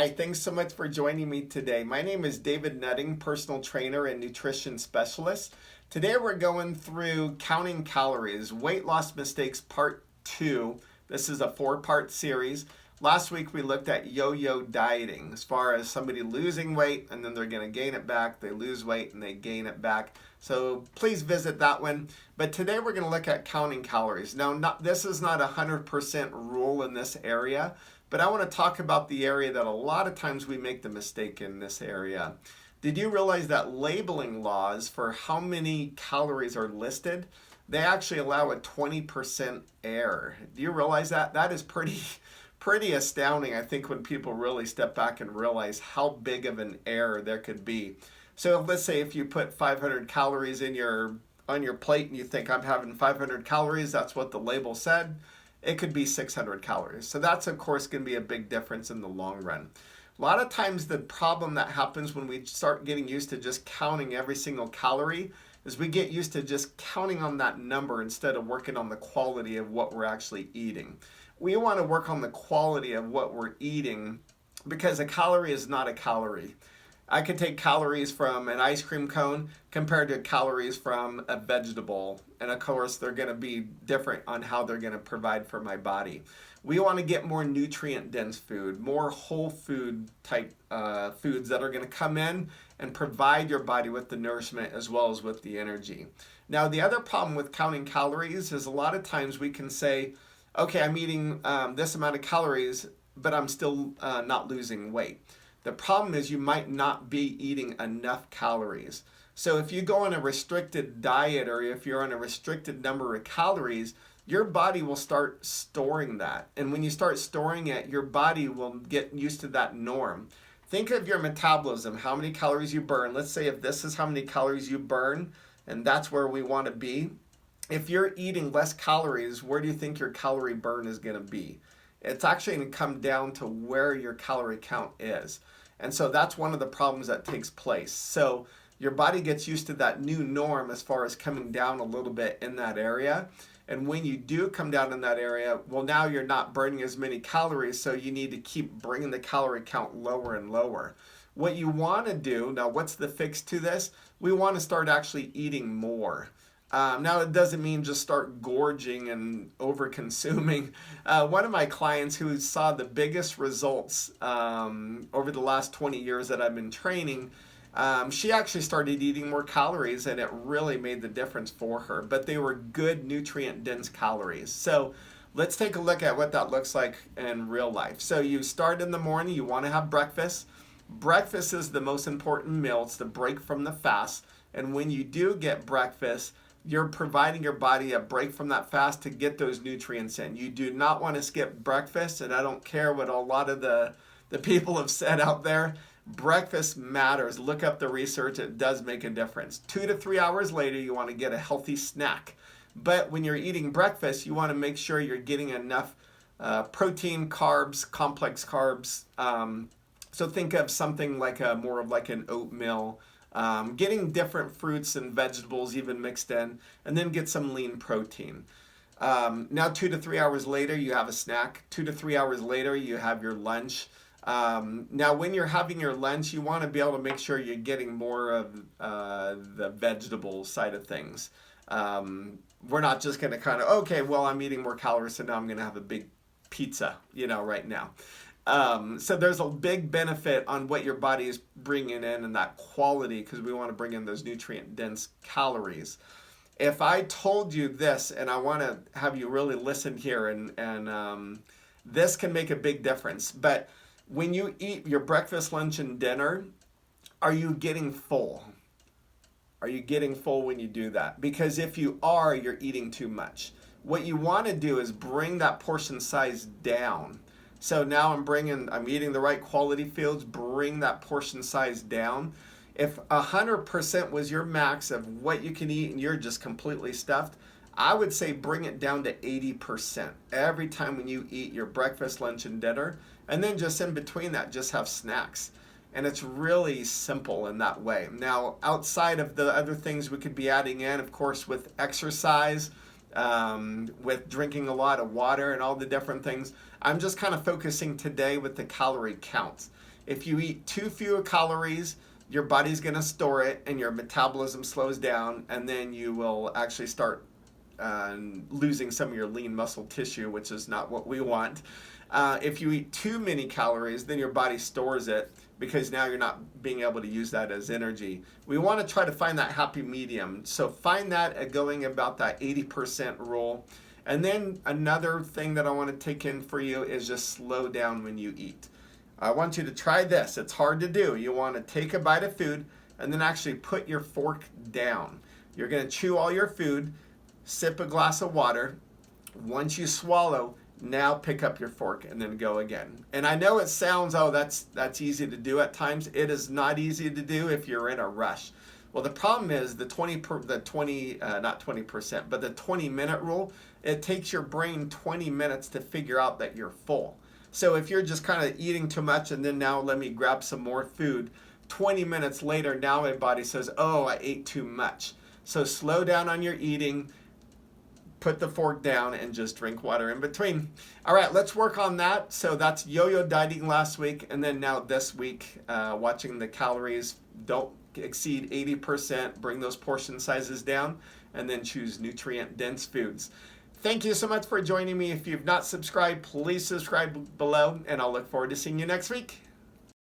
Hi, thanks so much for joining me today. My name is David Nutting, personal trainer and nutrition specialist. Today we're going through counting calories, weight loss mistakes part 2. This is a 4-part series. Last week we looked at yo-yo dieting, as far as somebody losing weight and then they're going to gain it back. They lose weight and they gain it back. So please visit that one. But today we're going to look at counting calories. Now, this is not a 100% rule in this area, but I want to talk about the area that a lot of times we make the mistake in this area. Did you realize that labeling laws for how many calories are listed, they actually allow a 20% error? Do you realize that? That is pretty astounding, I think, when people really step back and realize how big of an error there could be. So let's say if you put 500 calories on your plate and you think I'm having 500 calories, that's what the label said. It could be 600 calories. So that's, of course, going to be a big difference in the long run. A lot of times the problem that happens when we start getting used to just counting every single calorie is we get used to just counting on that number instead of working on the quality of what we're actually eating. We want to work on the quality of what we're eating because a calorie is not a calorie. I could take calories from an ice cream cone compared to calories from a vegetable. And of course, they're going to be different on how they're going to provide for my body. We want to get more nutrient dense food, more whole food type foods that are going to come in and provide your body with the nourishment as well as with the energy. Now, the other problem with counting calories is a lot of times we can say, okay, I'm eating this amount of calories, but I'm still not losing weight. The problem is you might not be eating enough calories. So if you go on a restricted diet or if you're on a restricted number of calories, your body will start storing that. And when you start storing it, your body will get used to that norm. Think of your metabolism, how many calories you burn. Let's say if this is how many calories you burn, and that's where we want to be. If you're eating less calories, where do you think your calorie burn is going to be? It's actually going to come down to where your calorie count is. And so that's one of the problems that takes place. So your body gets used to that new norm as far as coming down a little bit in that area. And when you do come down in that area, well, now you're not burning as many calories, so you need to keep bringing the calorie count lower and lower. What you want to do, now what's the fix to this? We want to start actually eating more. Now, it doesn't mean just start gorging and over-consuming. One of my clients who saw the biggest results over the last 20 years that I've been training, she actually started eating more calories, and it really made the difference for her. But they were good, nutrient-dense calories. So let's take a look at what that looks like in real life. So you start in the morning, you want to have breakfast. Breakfast is the most important meal. It's the break from the fast. And when you do get breakfast, you're providing your body a break from that fast to get those nutrients in. You do not want to skip breakfast, and I don't care what a lot of the people have said out there. Breakfast matters. Look up the research. It does make a difference. 2 to 3 hours later, you want to get a healthy snack. But when you're eating breakfast, you want to make sure you're getting enough protein, carbs, complex carbs. So think of something like more of like an oatmeal. Getting different fruits and vegetables even mixed in, and then get some lean protein. Now 2 to 3 hours later, you have a snack. 2 to 3 hours later, you have your lunch. Now when you're having your lunch, you want to be able to make sure you're getting more of the vegetable side of things. We're not just going to kind of, okay, well, I'm eating more calories, so now I'm going to have a big pizza, right now. So there's a big benefit on what your body is bringing in and that quality, because we want to bring in those nutrient-dense calories. If I told you this, and I want to have you really listen here, and this can make a big difference, but when you eat your breakfast, lunch, and dinner, are you getting full? Are you getting full when you do that? Because if you are, you're eating too much. What you want to do is bring that portion size down. So now I'm eating the right quality foods, bring that portion size down. If 100% was your max of what you can eat and you're just completely stuffed, I would say bring it down to 80% every time when you eat your breakfast, lunch, and dinner. And then just in between that, just have snacks. And it's really simple in that way. Now, outside of the other things we could be adding in, of course, with exercise, with drinking a lot of water and all the different things. I'm just kind of focusing today with the calorie counts. If you eat too few calories, your body's going to store it and your metabolism slows down, and then you will actually start losing some of your lean muscle tissue, which is not what we want. If you eat too many calories, then your body stores it because now you're not being able to use that as energy. We want to try to find that happy medium. So find that at going about that 80% rule. And then another thing that I want to take in for you is just slow down when you eat. I want you to try this. It's hard to do. You want to take a bite of food and then actually put your fork down. You're going to chew all your food, sip a glass of water. Once you swallow, now pick up your fork and then go again. And I know it sounds, oh, that's easy to do at times. It is not easy to do if you're in a rush. Well, the problem is the 20-minute rule. It takes your brain 20 minutes to figure out that you're full. So if you're just kind of eating too much and then now let me grab some more food, 20 minutes later, now my body says, oh, I ate too much. So slow down on your eating. Put the fork down and just drink water in between. All right, let's work on that. So that's yo-yo dieting last week, and then now this week, watching the calories. Don't exceed 80%. Bring those portion sizes down, and then choose nutrient-dense foods. Thank you so much for joining me. If you've not subscribed, please subscribe below, and I'll look forward to seeing you next week.